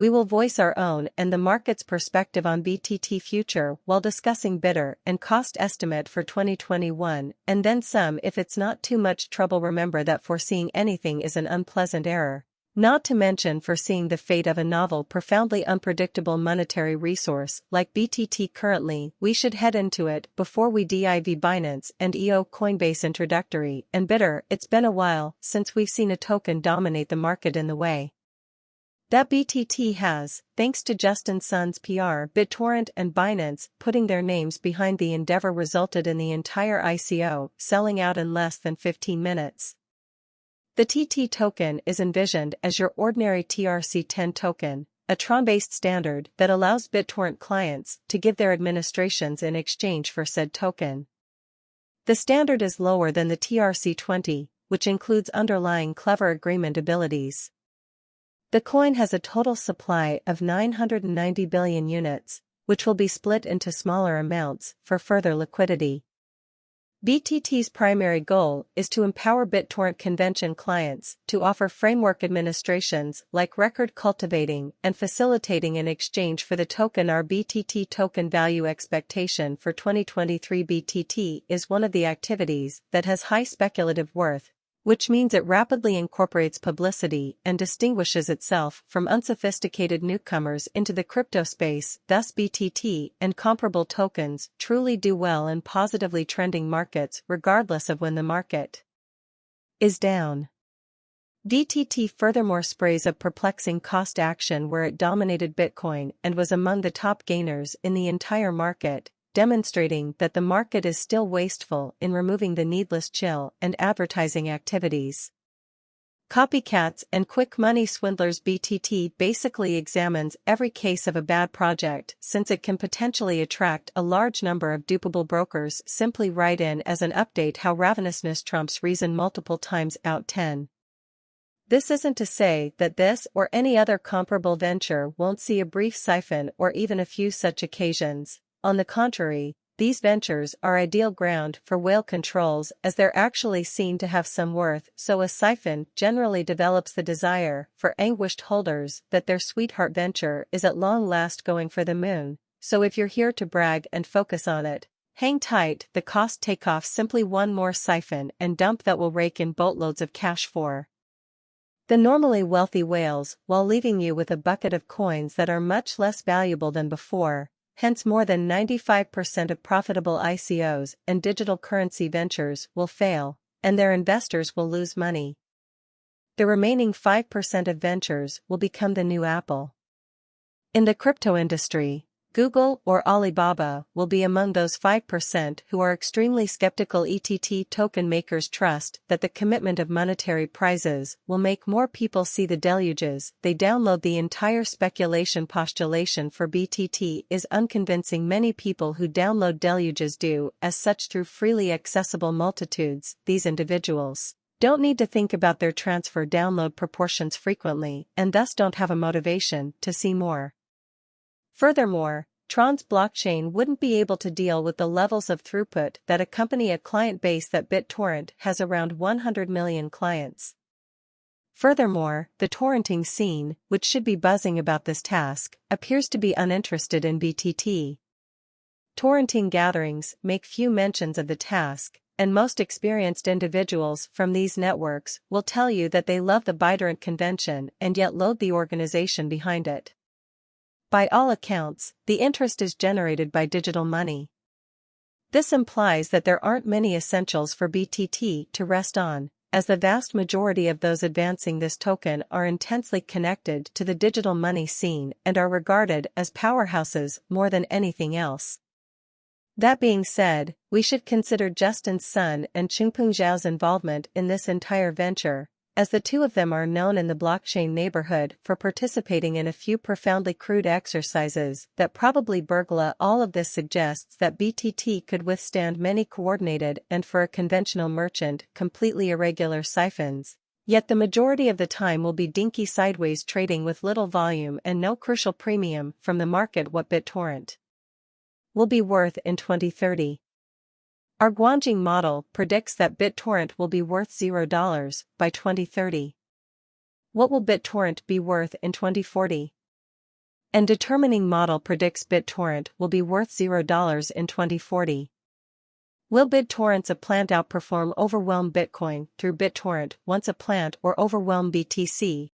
We will voice our own and the market's perspective on BTT future while discussing bidder and cost estimate for 2021, and then some if it's not too much trouble. Remember that foreseeing anything is an unpleasant error. Not to mention foreseeing the fate of a novel, profoundly unpredictable monetary resource like BTT. Currently, we should head into it before we dive Binance and EO Coinbase introductory and bidder. It's been a while since we've seen a token dominate the market in the way that BTT has, thanks to Justin Sun's PR. Bittorent and Binance putting their names behind the endeavor resulted in the entire ICO selling out in less than 15 minutes. The TT token is envisioned as your ordinary TRC10 token, a Tron-based standard that allows Bittorent clients to give their administrations in exchange for said token. The standard is lower than the TRC20, which includes underlying clever agreement abilities. The coin has a total supply of 990 billion units, which will be split into smaller amounts for further liquidity. BTT's primary goal is to empower Bittorent convention clients to offer framework administrations like record cultivating and facilitating in exchange for the token. Our BTT token value expectation for 2023 BTT is one of the activities that has high speculative worth, which means it rapidly incorporates publicity and distinguishes itself from unsophisticated newcomers into the crypto space. Thus BTT and comparable tokens truly do well in positively trending markets regardless of when the market is down. BTT furthermore sprays a perplexing cost action where it dominated Bitcoin and was among the top gainers in the entire market, demonstrating that the market is still wasteful in removing the needless chill and advertising activities. Copycats and quick money swindlers. BTT basically examines every case of a bad project since it can potentially attract a large number of dupable brokers. Simply write in as an update how ravenousness trumps reason multiple times out 10. This isn't to say that this or any other comparable venture won't see a brief siphon or even a few such occasions. On the contrary, these ventures are ideal ground for whale controls as they're actually seen to have some worth. So a siphon generally develops the desire for anguished holders that their sweetheart venture is at long last going for the moon. So if you're here to brag and focus on it, hang tight. The cost takeoff simply one more siphon and dump that will rake in boatloads of cash for the normally wealthy whales while leaving you with a bucket of coins that are much less valuable than before. Hence more than 95% of profitable ICOs and digital currency ventures will fail, and their investors will lose money. The remaining 5% of ventures will become the new Apple. In the crypto industry, Google or Alibaba will be among those 5% who are extremely skeptical. ETT token makers trust that the commitment of monetary prizes will make more people see the deluges they download. The entire speculation postulation for BTT is unconvincing. Many people who download deluges do as such through freely accessible multitudes. These individuals don't need to think about their transfer download proportions frequently and thus don't have a motivation to see more. Furthermore, Tron's blockchain wouldn't be able to deal with the levels of throughput that accompany a client base that Bittorent has around 100 million clients. Furthermore, the torrenting scene, which should be buzzing about this task, appears to be uninterested in BTT. Torrenting gatherings make few mentions of the task, and most experienced individuals from these networks will tell you that they love the Bittorent convention and yet loathe the organization behind it. By all accounts, the interest is generated by digital money. This implies that there aren't many essentials for BTT to rest on, as the vast majority of those advancing this token are intensely connected to the digital money scene and are regarded as powerhouses more than anything else. That being said, we should consider Justin Sun and Changpeng Zhao's involvement in this entire venture, as the two of them are known in the blockchain neighborhood for participating in a few profoundly crude exercises that probably burglar. All of this suggests that BTT could withstand many coordinated and, for a conventional merchant, completely irregular siphons. Yet the majority of the time will be dinky sideways trading with little volume and no crucial premium from the market. What Bittorent will be worth in 2030. Our Guanjing model predicts that Bittorent will be worth $0 by 2030. What will Bittorent be worth in 2040? And determining model predicts BitTorrent will be worth $0 in 2040. Will BitTorrents a plant outperform overwhelm Bitcoin through BitTorrent once a plant or overwhelm BTC?